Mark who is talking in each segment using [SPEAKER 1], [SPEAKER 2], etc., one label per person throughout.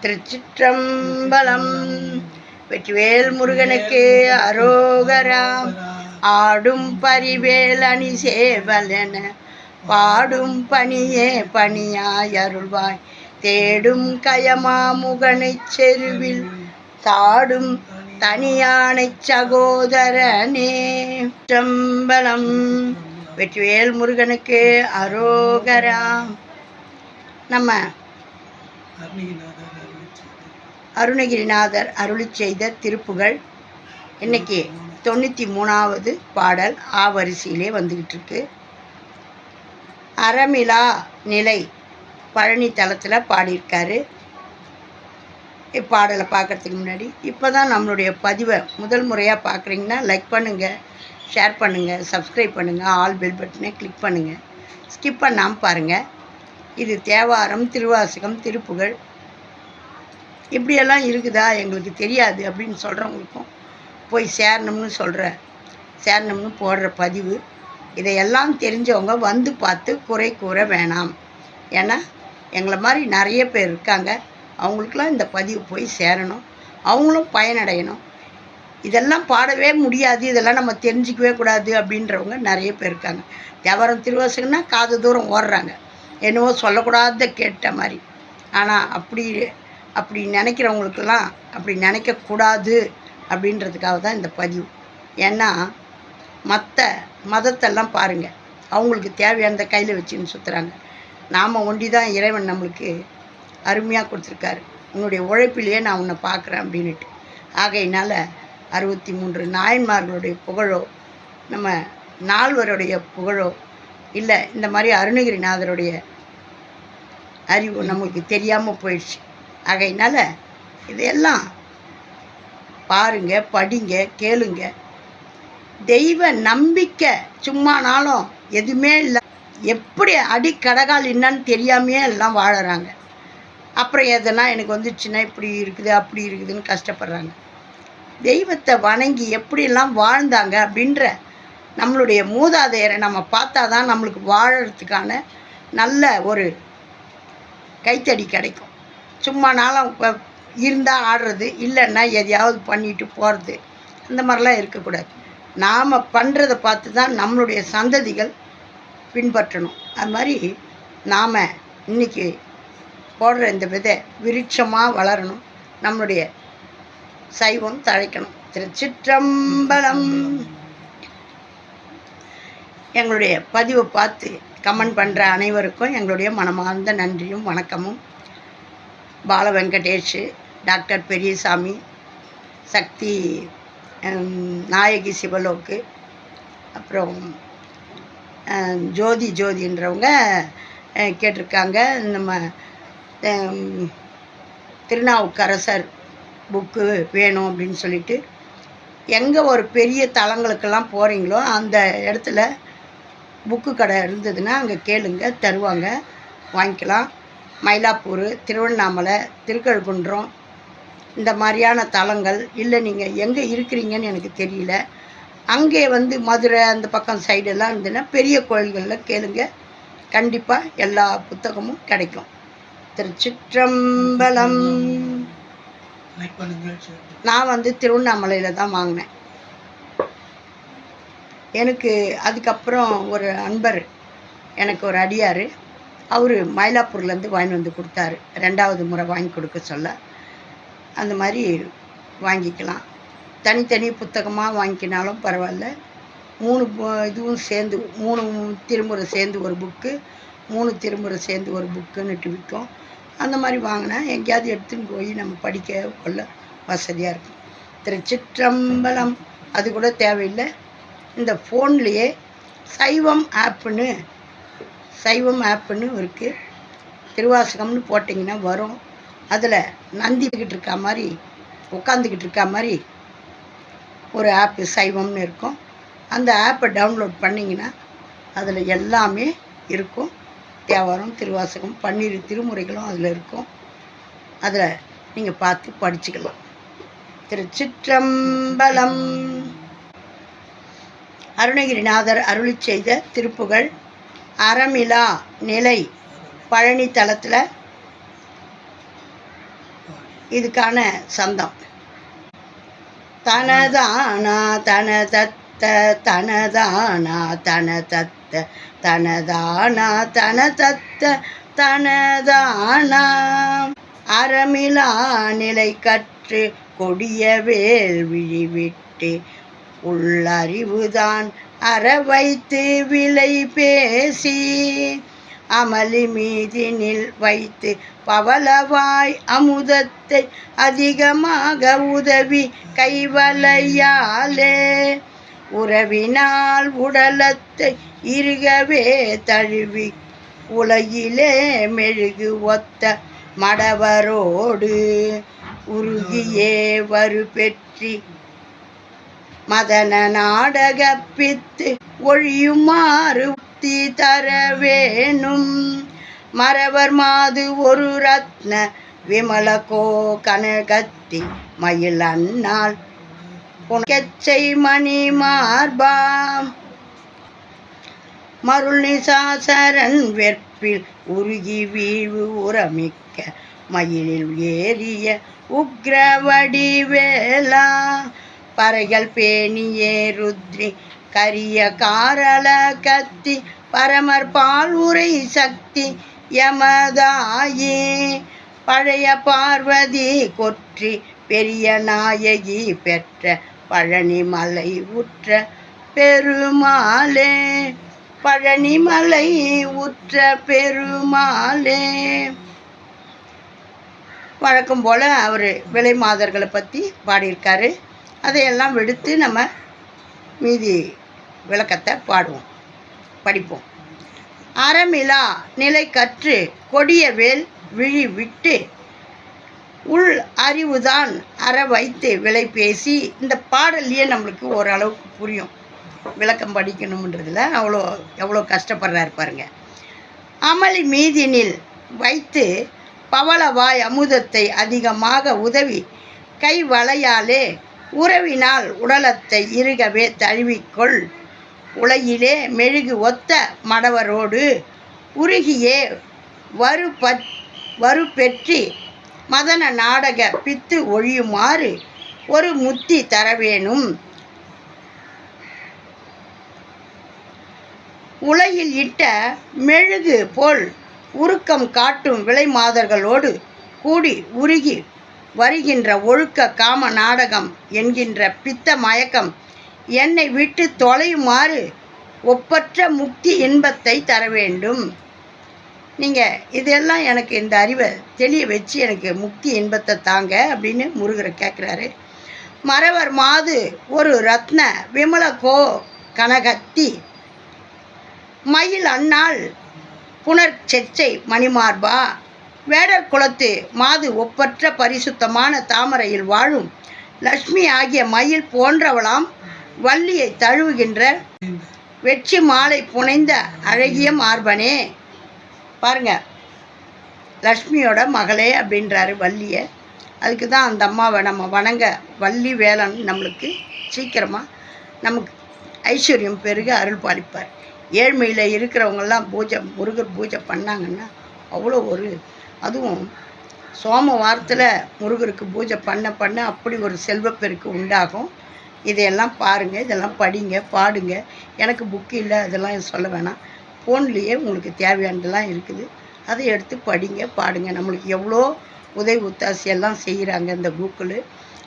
[SPEAKER 1] திருச்சிற்றம்பலம். வெற்றிவேல் முருகனுக்கு அரோகராம். ஆடும் பரிவேல் அணி சேவலென பாடும் பணியே பணியாய் அருள்வாய். தேடும் கயமா முகனைச் செருவில் தாடும் தனியானை சகோதரனே. சம்பலம். வெற்றிவேல் முருகனுக்கு அரோகராம். நம்ம அருணகிரிநாதர் அருளி செய்த திருப்புகழ் இன்னைக்கு 93வது பாடல் ஆவரிசையிலே வந்துக்கிட்டு இருக்கு. அறமிலா நிலை பழனி தலத்தில் பாடியிருக்காரு. இப்பாடலை பார்க்குறதுக்கு முன்னாடி இப்போ தான் நம்மளுடைய பதிவை முதல் முறையாக பார்க்குறீங்கன்னா லைக் பண்ணுங்கள், ஷேர் பண்ணுங்கள், சப்ஸ்கிரைப் பண்ணுங்கள், ஆல் பெல் பட்டனை கிளிக் பண்ணுங்கள், ஸ்கிப் பண்ணாமல் பாருங்கள். இது தேவாரம், திருவாசகம், திருப்புகழ் இப்படியெல்லாம் இருக்குதா எங்களுக்கு தெரியாது அப்படின்னு சொல்கிறவங்களுக்கும் போய் சேரணும்னு போடுற பதிவு. இதையெல்லாம் தெரிஞ்சவங்க வந்து பார்த்து குறை கூற வேணாம். ஏன்னா எங்களை மாதிரி நிறைய பேர் இருக்காங்க. அவங்களுக்கெல்லாம் இந்த பதிவு போய் சேரணும், அவங்களும் பயனடையணும். இதெல்லாம் பாடவே முடியாது, இதெல்லாம் நம்ம தெரிஞ்சிக்கவே கூடாது அப்படின்றவங்க நிறைய பேர் இருக்காங்க. தேவாரம், திருவாசகம்னா காது தூரம் ஓடுறாங்க, என்னவோ சொல்லக்கூடாத கேட்ட மாதிரி. ஆனால் அப்படி நினைக்கிறவங்களுக்கெல்லாம் அப்படி நினைக்கக்கூடாது அப்படின்றதுக்காக தான் இந்த பதிவு. ஏன்னா மற்ற மதத்தெல்லாம் பாருங்கள், அவங்களுக்கு தேவையானதை கையில் வச்சுன்னு சுற்றுறாங்க. நாம் ஒண்டி தான் இறைவன் நம்மளுக்கு அருமையாக கொடுத்துருக்காரு. உன்னுடைய உழைப்பிலேயே நான் உன்னை பார்க்குறேன் அப்படின்ட்டு. ஆகையினால் 63 நாயன்மார்களுடைய புகழோ, நம்ம நால்வருடைய புகழோ, இல்லை இந்த மாதிரி அருணகிரிநாதருடைய அறிவு நம்மளுக்கு தெரியாமல் போயிடுச்சு. ஆகையினால் இதையெல்லாம் பாருங்க, படிங்க, கேளுங்க. தெய்வ நம்பிக்கை சும்மானாலும் எதுவுமே இல்லை. எப்படி அடிக்கடகால் என்னன்னு தெரியாமையே எல்லாம் வாழறாங்க. அப்புறம் எதனா எனக்கு வந்துச்சுன்னா இப்படி இருக்குது அப்படி இருக்குதுன்னு கஷ்டப்படுறாங்க. தெய்வத்தை வணங்கி எப்படியெல்லாம் வாழ்ந்தாங்க அப்படின்ற நம்மளுடைய மூதாதையரை நம்ம பார்த்தா தான் நம்மளுக்கு வாழறதுக்கான நல்ல ஒரு கைத்தடி கிடைக்கும். சும்மா நாளும் இருந்தால் ஆடுறது, இல்லைன்னா எதையாவது பண்ணிட்டு போகிறது, அந்த மாதிரிலாம் இருக்கக்கூடாது. நாம் பண்ணுறதை பார்த்து தான் நம்மளுடைய சந்ததிகள் பின்பற்றணும். அது மாதிரி நாம் இன்றைக்கி போடுற இந்த விதை விருட்சமாக வளரணும், நம்மளுடைய சைவம் தழைக்கணும். திருச்சிற்றம்பலம். எங்களுடைய பதிவை பார்த்து கமெண்ட் பண்ணுற அனைவருக்கும் எங்களுடைய மனமார்ந்த நன்றியும் வணக்கமும். பால வெங்கடேஷ், டாக்டர் பெரியசாமி, சக்தி நாயகி சிவலோக்கு, அப்புறம் ஜோதின்றவங்க கேட்டிருக்காங்க. நம்ம திருநாவுக்கரசர் புக்கு வேணும் அப்படின்னு சொல்லிட்டு. எங்கே ஒரு பெரிய தலங்களுக்கெல்லாம் போகிறீங்களோ அந்த இடத்துல புக்கு கடை இருந்ததுன்னா அங்கே கேளுங்க, தருவாங்க, வாங்கிக்கலாம். மயிலாப்பூர், திருவண்ணாமலை, திருக்கழுக்குன்றம் இந்த மாதிரியான தலங்கள், இல்லை நீங்கள் எங்கே இருக்கிறீங்கன்னு எனக்கு தெரியல, அங்கே மதுரை அந்த பக்கம் சைடெல்லாம் இருந்ததுன்னா பெரிய கோயில்களில் கேளுங்க, கண்டிப்பாக எல்லா புத்தகமும் கிடைக்கும். திருச்சிற்றம்பலம். நான் திருவண்ணாமலையில் தான் வாங்கினேன். எனக்கு அதுக்கப்புறம் ஒரு அன்பர், எனக்கு ஒரு அடியார், அவர் மயிலாப்பூர்லேருந்து வாங்கி கொடுத்தாரு. 2வது முறை வாங்கி கொடுக்க சொல்ல அந்த மாதிரி வாங்கிக்கலாம். தனித்தனி புத்தகமாக வாங்கிக்கினாலும் பரவாயில்ல. 3 இதுவும் சேர்ந்து 3 திருமுறை சேர்ந்து ஒரு புக்கு, 3 திருமுறை சேர்ந்து ஒரு புக்குன்னுட்டு விற்கும். அந்த மாதிரி வாங்கினா எங்கேயாவது எடுத்துன்னு போய் நம்ம படிக்க கொள்ள வசதியாக இருக்கும். திருச்சிற்றம்பலம். அது கூட தேவையில்லை, இந்த ஃபோன்லேயே சைவம் ஆப்புன்னு இருக்குது. திருவாசகம்னு போட்டிங்கன்னா வரும். அதில் நந்திக்கிட்டு இருக்கா மாதிரி, உட்காந்துக்கிட்டு இருக்கா மாதிரி ஒரு ஆப்பு சைவம்னு இருக்கும். அந்த ஆப்பை டவுன்லோட் பண்ணிங்கன்னா அதில் எல்லாமே இருக்கும். தேவாரம், திருவாசகம், 12 திருமுறைகளும் அதில் இருக்கும். அதில் நீங்கள் பார்த்து படிச்சுக்கலாம். திருச்சிற்றம்பலம். அருணகிரிநாதர் அருளி செய்த திருப்புகழ் அறமிலா நிலை பழனி தலத்தில் இதுக்கான சந்தம். தனதானா தன தத்த தனதானா தன தத்த தனதானா தன தத்த தனதானா அறமிலா நிலை கற்று கொடிய வேல் விழிவிட்டு உள்ளறிவுதான் அற வைத்து விலை பேசி அமளி மீதினில் வைத்து பவளவாய் அமுதத்தை அதிகமாக உதவி கைவலையாலே உறவினால் உடலத்தை இருகவே தழுவி உலகிலே மெழுகு ஒத்த மடவரோடு உருகியே வரு பெற்றி மதன நாடகப்பித்து ஒழியுமாறு உத்தி தர வேணும் மறவர் மாது ஒரு ரத்ன விமலகோ கனகத்தி மயில் அண்ணாள் புனக்கெச்சை மணி மார்பாம் மருள் நிசாசரன் வெற்பில் உருகி வீழ்வு உரமிக்க மயிலில் ஏறிய உக்ரவடி வேளா பறைகள் பேணியே ருத்ரி கரிய காரள கத்தி பரமர் பால் உரை சக்தி யமதாயே பழைய பார்வதி கொற்றி பெரிய நாயகி பெற்ற பழனிமலை உற்ற பெருமாளே பழனிமலை உற்ற பெருமாளே. வழக்கம் போல் அவர் விலை மாதர்களை பற்றி பாடியிருக்காரு. அதையெல்லாம் விடுத்து நம்ம மீதி விளக்கத்தை பாடுவோம், படிப்போம். அறமிலா நிலை கற்று கொடிய வேல் விழி விட்டு உள் அறிவுதான் அற வைத்து விலை பேசி. இந்த பாடல்லையே நம்மளுக்கு ஓரளவுக்கு புரியும், விளக்கம் படிக்கணுன்றதில் எவ்வளோ கஷ்டப்படுறாரு பாருங்க. அமளி மீதினில் வைத்து பவளவாய் அமுதத்தை அதிகமாக உதவி கை வளையாலே உறவினால் உடலத்தை இருகவே தழுவிக்கொள் உலகிலே மெழுகு ஒத்த மடவரோடு உருகியே வரு பெற்றி மதன நாடக பித்து ஒழியுமாறு ஒரு முத்தி தரவேணும் உலகில் இட்ட மெழுகு போல் உருக்கம் காட்டும் விலை மாதர்களோடு கூடி உருகி வருகின்ற ஒழுக்க காம நாடகம் என்கின்ற பித்த மயக்கம் என்னை விட்டு தொலையுமாறு ஒப்பற்ற முக்தி இன்பத்தை தர வேண்டும். நீங்கள் இதெல்லாம் எனக்கு இந்த அறிவை தெளிய வச்சு எனக்கு முக்தி இன்பத்தை தாங்க அப்படின்னு முருகரை கேட்குறாரு. மறவர் மாது ஒரு ரத்ன விமலகோ கனகத்தி மயில் அண்ணாள் புனர்ச்செச்சை மணிமார்பா வேடர் குலத்து மாது ஒப்பற்ற பரிசுத்தமான தாமரையில் வாழும் லக்ஷ்மி ஆகிய மயில் போன்றவளாம் வள்ளியை தழுவுகின்ற வெற்றி மாலை புனைந்த அழகிய மார்பனே. பாருங்க, லக்ஷ்மியோட மகளே அப்படின்றாரு வள்ளியை. அதுக்கு தான் அந்த அம்மாவை நம்ம வணங்க வள்ளி வேலன் நம்மளுக்கு சீக்கிரமாக நமக்கு ஐஸ்வர்யம் பெருக அருள் பாலிப்பார். ஏழ்மையில் இருக்கிறவங்கெல்லாம் முருகர் பூஜை பண்ணாங்கன்னா அவ்வளோ அதுவும் சோமவாரத்தில் முருகருக்கு பூஜை பண்ண அப்படி ஒரு செல்வப்பெருக்கு உண்டாகும். இதையெல்லாம் பாருங்கள், இதெல்லாம் படிங்க, பாடுங்க. எனக்கு புக்கு இல்லை, அதெல்லாம் சொல்ல வேணாம். ஃபோன்லேயே உங்களுக்கு தேவையானதெல்லாம் இருக்குது, அதை எடுத்து படிங்க, பாடுங்க. நம்மளுக்கு எவ்வளோ உதவி உத்தாசி எல்லாம் செய்கிறாங்க இந்த கூகுள்,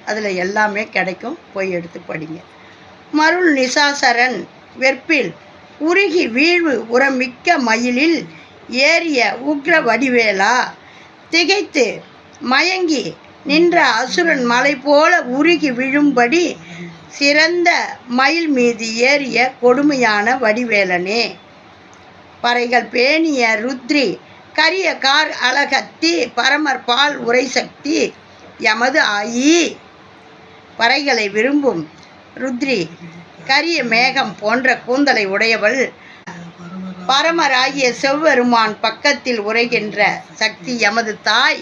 [SPEAKER 1] அதில் எல்லாமே கிடைக்கும், போய் எடுத்து படிங்க. மருள் நிசாசரன் வெற்பில் உருகி வீழ்வு உரமிக்க மயிலில் ஏறிய உக்ர வடிவேலா திகைத்து மயங்கி நின்ற அசுரன் மலை போல உருகி விழும்படி சிறந்த மயில் மீது ஏறிய கொடுமையான வடிவேலனே. பறைகள் பேணிய ருத்ரி கரிய கார் அழகத்தி பரமர் பால் உரை சக்தி எமது ஆயி. பறைகளை விரும்பும் ருத்ரி கரிய மேகம் போன்ற கூந்தலை உடையவள் பரமராகிய செவ்வருமான் பக்கத்தில் உரைகின்ற சக்தி எமது தாய்.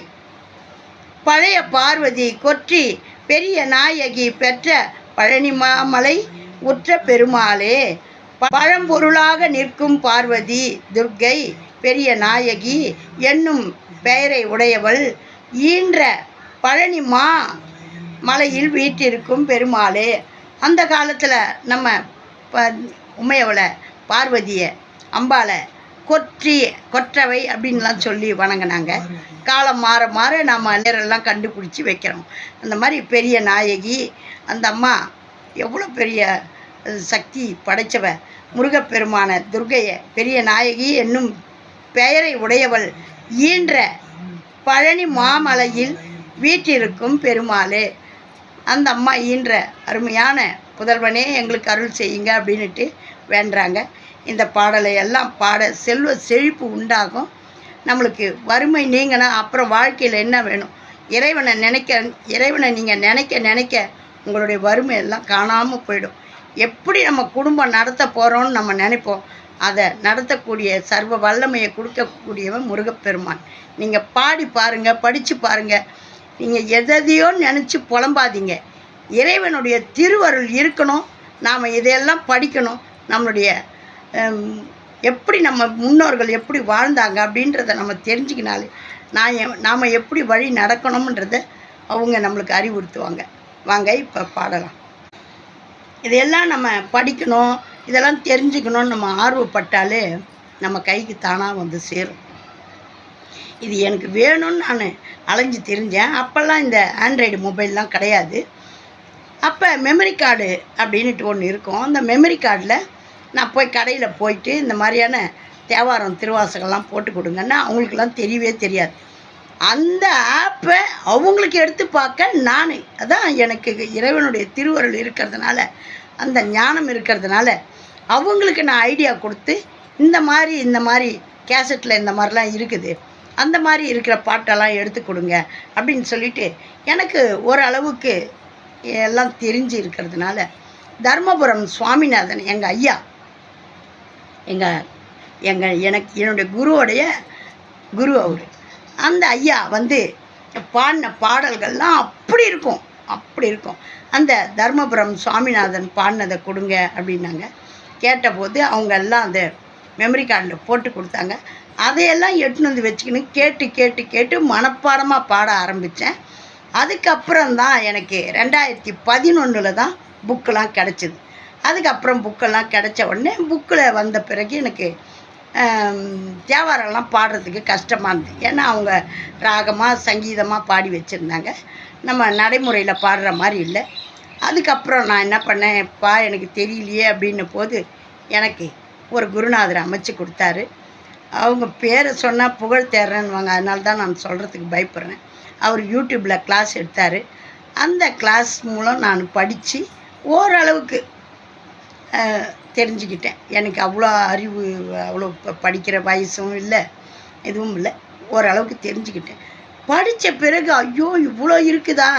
[SPEAKER 1] பழைய பார்வதி கொற்றி பெரிய நாயகி பெற்ற பழனிமலை உற்ற பெருமாளே. பழம்பொருளாக நிற்கும் பார்வதி துர்க்கை பெரிய நாயகி என்னும் பெயரை உடையவள் ஈன்ற பழனி மலையில் வீட்டிற்கும் பெருமாளே. அந்த காலத்தில் நம்ம உமையவளை, பார்வதியை, அம்பாளை கொற்றவை அப்படின்லாம் சொல்லி வணங்கினாங்க. காலம் மாற மாற நம்ம நேரெல்லாம் கண்டுபிடிச்சி வைக்கிறோம். அந்த மாதிரி பெரிய நாயகி அந்த அம்மா எவ்வளோ பெரிய சக்தி படைத்தவ. முருகப்பெருமான துர்க்கையை பெரிய நாயகி என்னும் பெயரை உடையவள் ஈன்ற பழனி மாமலையில் வீட்டிற்கும் பெருமாளே. அந்த அம்மா ஈன்ற அருமையான புதல்வனே எங்களுக்கு அருள் செய்யுங்க அப்படின்ட்டு வேண்டுறாங்க. இந்த பாடலை எல்லாம் பாட செல்வ செழிப்பு உண்டாகும். நம்மளுக்கு வறுமை நீங்கினா அப்புறம் வாழ்க்கையில் என்ன வேணும்? இறைவனை நீங்கள் நினைக்க உங்களுடைய வறுமை எல்லாம் காணாமல் போயிடும். எப்படி நம்ம குடும்பம் நடத்த போகிறோன்னு நம்ம நினைப்போம், அதை நடத்தக்கூடிய சர்வ வல்லமையை கொடுக்கக்கூடியவன் முருகப்பெருமான். நீங்கள் பாடி பாருங்கள், படித்து பாருங்கள். நீங்கள் எதையோ நினச்சி புலம்பாதீங்க. இறைவனுடைய திருவருள் இருக்கணும். நாம் இதையெல்லாம் படிக்கணும். நம்மளுடைய எப்படி நம்ம முன்னோர்கள் எப்படி வாழ்ந்தாங்க அப்படின்றத நம்ம தெரிஞ்சுக்கினாலே நாம் எப்படி வழி நடக்கணும்ன்றதை அவங்க நம்மளுக்கு அறிவுறுத்துவாங்க. வாங்க இப்போ பாடலாம். இதையெல்லாம் நம்ம படிக்கணும், இதெல்லாம் தெரிஞ்சுக்கணும்னு நம்ம ஆர்வப்பட்டாலே நம்ம கைக்கு தானாக வந்து சேரும். இது எனக்கு வேணும்னு நான் அலைஞ்சு தெரிஞ்சேன். அப்போல்லாம் இந்த ஆண்ட்ராய்டு மொபைல்லாம் கிடையாது. அப்போ மெமரி கார்டு அப்படின்ட்டு ஒன்று இருக்கும். அந்த மெமரி கார்டில் நான் கடையில் போயிட்டு இந்த மாதிரியான தேவாரம் திருவாசகம்லாம் போட்டு கொடுங்கன்னா அவங்களுக்கெல்லாம் தெரியவே தெரியாது. அந்த ஆப்பை அவங்களுக்கு எடுத்து பார்க்க நான் அதான் எனக்கு இறைவனுடைய திருவருள் இருக்கிறதுனால, அந்த ஞானம் இருக்கிறதுனால அவங்களுக்கு நான் ஐடியா கொடுத்து இந்த மாதிரி கேசட்டில் இந்த மாதிரிலாம் இருக்குது, அந்த மாதிரி இருக்கிற பாட்டெல்லாம் எடுத்து கொடுங்க அப்படின்னு சொல்லிட்டு எனக்கு ஓரளவுக்கு எல்லாம் தெரிஞ்சு இருக்கிறதுனால தர்மபுரம் சுவாமிநாதன் எங்கள் ஐயா, என்னுடைய குருவோடைய குரு அவர். அந்த ஐயா வந்து பாடின பாடல்கள்லாம் அப்படி இருக்கும். அந்த தர்மபுரம் சுவாமிநாதன் பாடினதை கொடுங்க அப்படின்னாங்க. கேட்டபோது அவங்க எல்லாம் அந்த மெமரி கார்டில் போட்டு கொடுத்தாங்க. அதையெல்லாம் எடுத்துன்னு வந்து வச்சுக்கின்னு கேட்டு மனப்பாடமாக பாட ஆரம்பித்தேன். அதுக்கப்புறம்தான் எனக்கு 2011 தான் புக்கெலாம் கிடச்சிது. அதுக்கப்புறம் புக்கெல்லாம் கிடச்ச உடனே புக்கில் வந்த பிறகு எனக்கு தேவாரம்லாம் பாடுறதுக்கு கஷ்டமாக இருந்தது. ஏன்னா அவங்க ராகமாக சங்கீதமாக பாடி வச்சுருந்தாங்க, நம்ம நடைமுறையில் பாடுற மாதிரி இல்லை. அதுக்கப்புறம் நான் என்ன பண்ணேன், எனக்கு தெரியலையே அப்படின்ன போது எனக்கு ஒரு குருநாதர் அமைச்சு கொடுத்தாரு. அவங்க பேரை சொன்னால் புகழ் தேர்றேன்னுவாங்க, அதனால தான் நான் சொல்கிறதுக்கு பயப்படுறேன். அவர் யூடியூப்பில் கிளாஸ் எடுத்தார். அந்த கிளாஸ் மூலம் நான் படித்து ஓரளவுக்கு தெரிஞ்சுக்கிட்டேன். எனக்கு அவ்வளோ அறிவு, அவ்வளோ படிக்கிற வயசும் இல்லை, எதுவும் இல்லை. ஓரளவுக்கு தெரிஞ்சுக்கிட்டேன். படித்த பிறகு ஐயோ இவ்வளோ இருக்குதா,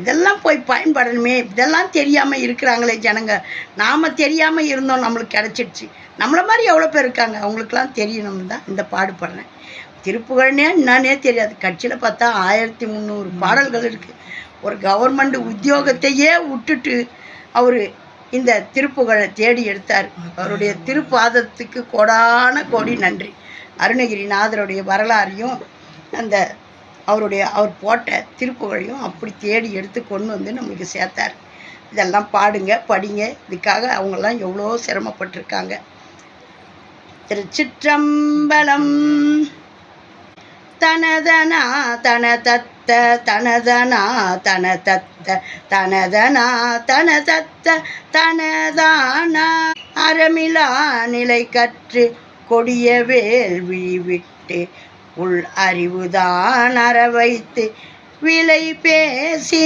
[SPEAKER 1] இதெல்லாம் போய் பயன்படணுமே, இதெல்லாம் தெரியாமல் இருக்கிறாங்களே ஜனங்க, நாம் தெரியாமல் இருந்தோம், நம்மளுக்கு கிடச்சிடுச்சு. நம்மளை மாதிரி எவ்வளோ பேர் இருக்காங்க, அவங்களுக்கெல்லாம் தெரியணும்னு தான் இந்த பாடுபடுறேன். திருப்புகழ்னே என்னன்னே தெரியாது. கட்சியில் பார்த்தா 1300 பாடல்கள் இருக்குது. ஒரு கவர்மெண்ட் உத்தியோகத்தையே விட்டுட்டு அவர் இந்த திருப்புகழை தேடி எடுத்தார். அவருடைய திருப்பாதத்துக்கு கோடி நன்றி. அருணகிரிநாதருடைய வரலாறையும் அவர் போட்ட திருப்புகழையும் அப்படி தேடி எடுத்து கொண்டு வந்து நம்மளுக்கு சேர்த்தார். இதெல்லாம் பாடுங்க, படிங்க. இதுக்காக அவங்கெல்லாம் எவ்வளோ சிரமப்பட்டிருக்காங்க. திருச்சிற்றம்பலம். தனதனா தன தத்த தனதனா தன தத்த தனதனா தன தத்த தனதானா அறமிலா நிலை கற்று கொடிய வேள்வி விட்டு உள் அறிவுதான் அற வைத்து விலை பேசி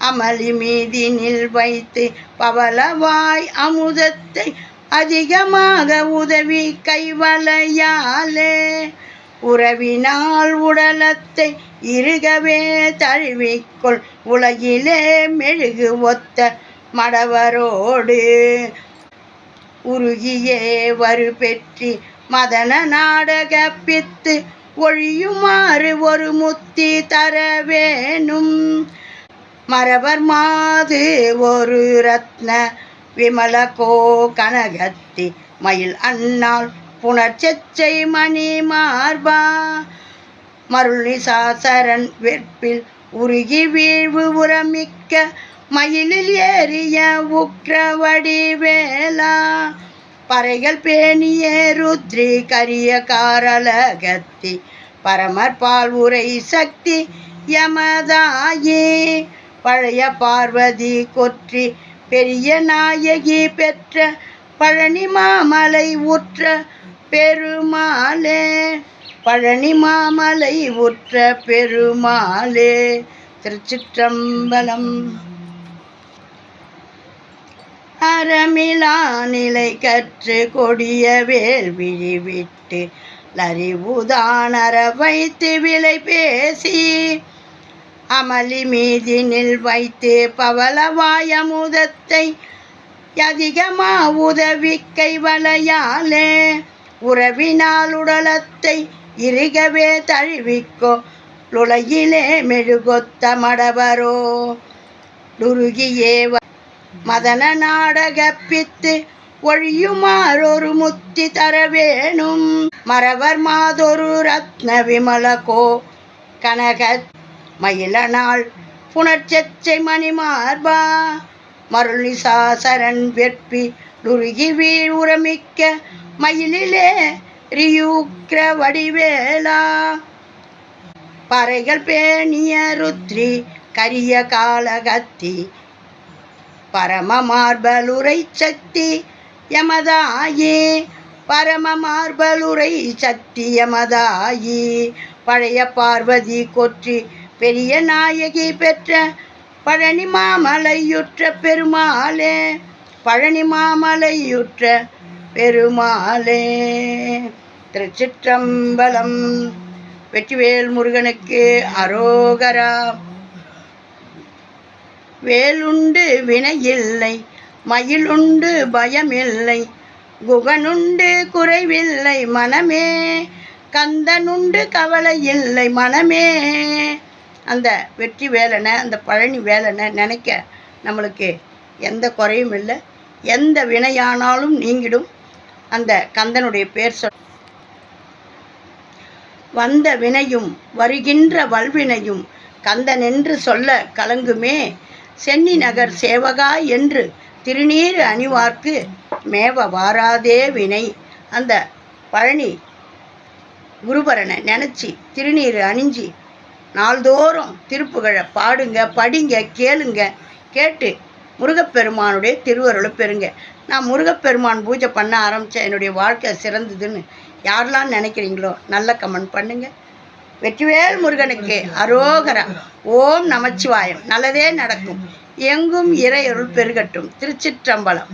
[SPEAKER 1] அமளி மீதினில் வைத்து பவளவாய் அமுதத்தை அதிகமாக உதவி கைவளையாலே உறவினால் உடலத்தை இருகவே தழுவிக்கொள் உலகிலே மெழுகு ஒத்த மடவரோடு உருகியே வரு பெற்றி மதன நாடக பித்து ஒழியுமாறு ஒரு முத்தி தர வேணும் மரவர் மாது ஒரு ரத்ன விமலகோ கனகத்தி மயில் அண்ணாள் புனர்ச்செச்சை மணி மார்பா மருளி சாசரன் வெற்பில் உருகி வீழ்வு உரமிக்க மயிலில் ஏறிய உக்ர வடிவேலா பறைகள் பேணிய ருத்ரி கரிய காரலகத்தி பரமர் பால் உரை சக்தி யமதாயே பழைய பார்வதி கொற்றி பெரிய நாயகி பெற்ற பழனி மாமலை உற்ற பெருமாளே பழனி மாமலை உற்ற பெருமாளே. திருச்சிற்றம்பலம். அறமிலா நிலை கற்று கொடிய வேள்விழி விட்டு லறிவுதானர வைத்து விலை பேசி அமளி மீதினில் வைத்து பவளவாயமுதத்தை அதிகமா உதவிக்கை வளையாலே உறவினால் உடலத்தை இருகவே தழுவிக்கோ லுலகிலே மெழுகொத்த மடவரோ டுருகியே மதன நாடகப்பித்து ஒழியுமாறொரு முத்தி தர வேணும் மறவர் மாதொரு ரத்ன விமலகோ கனக மயிலனாள் புனர்ச்செச்சை மணிமார்பா மருளி சாசரன் வெற்பி டுருகி வீழ் உரமிக்க மயிலிலே ரியுக்ர வடிவேலா பறைகள் பேணிய ருத்ரி கரிய காலகத்தி பரம மார்பலுரை சக்தி யமதாயி பரம மார்பலுரை சக்தி யமதாயி பழைய பார்வதி கொற்றி பெரிய நாயகி பெற்ற பழனி மாமலையுற்ற பெருமாளே பழனி மாமலையுற்ற பெருமாளே. திருச்சிற்றம்பலம். வெற்றிவேல் முருகனுக்கு அரோகரா. வேலுண்டு வினையில்லை மயிலுண்டு பயமில்லை குகனுண்டு குறைவில்லை மனமே கந்தனுண்டு கவலை இல்லை மனமே. அந்த வெற்றி வேலனை அந்த பழனி வேலனை நினைக்க நம்மளுக்கு எந்த குறையும் இல்லை, எந்த வினையானாலும் நீங்கிடும். அந்த கந்தனுடைய பேர் சொல் வந்த வினையும் வருகின்ற வல்வினையும் கந்தன் என்று சொல்ல கலங்குமே சென்னி நகர் சேவகா என்று திருநீர் அணிவார்க்கு மேவ வாராதே வினை. அந்த பழனி குருபரனை நினச்சி திருநீர் அணிஞ்சி நாள்தோறும் திருப்புகழை பாடுங்க, படிங்க, கேளுங்க. கேட்டு முருகப்பெருமானுடைய திருவருளை பெறுங்க. நான் முருகப்பெருமான் பூஜை பண்ண ஆரம்பித்தேன், என்னுடைய வாழ்க்கை சிறந்ததுன்னு யாரெல்லாம் நினைக்கிறீங்களோ நல்ல கமெண்ட் பண்ணுங்கள். வெற்றிவேல் முருகனுக்கு அரோகரா. ஓம் நமச்சிவாயம். நல்லதே நடக்கும். எங்கும் இறையருள் பெருகட்டும். திருச்சிற்றம்பலம்.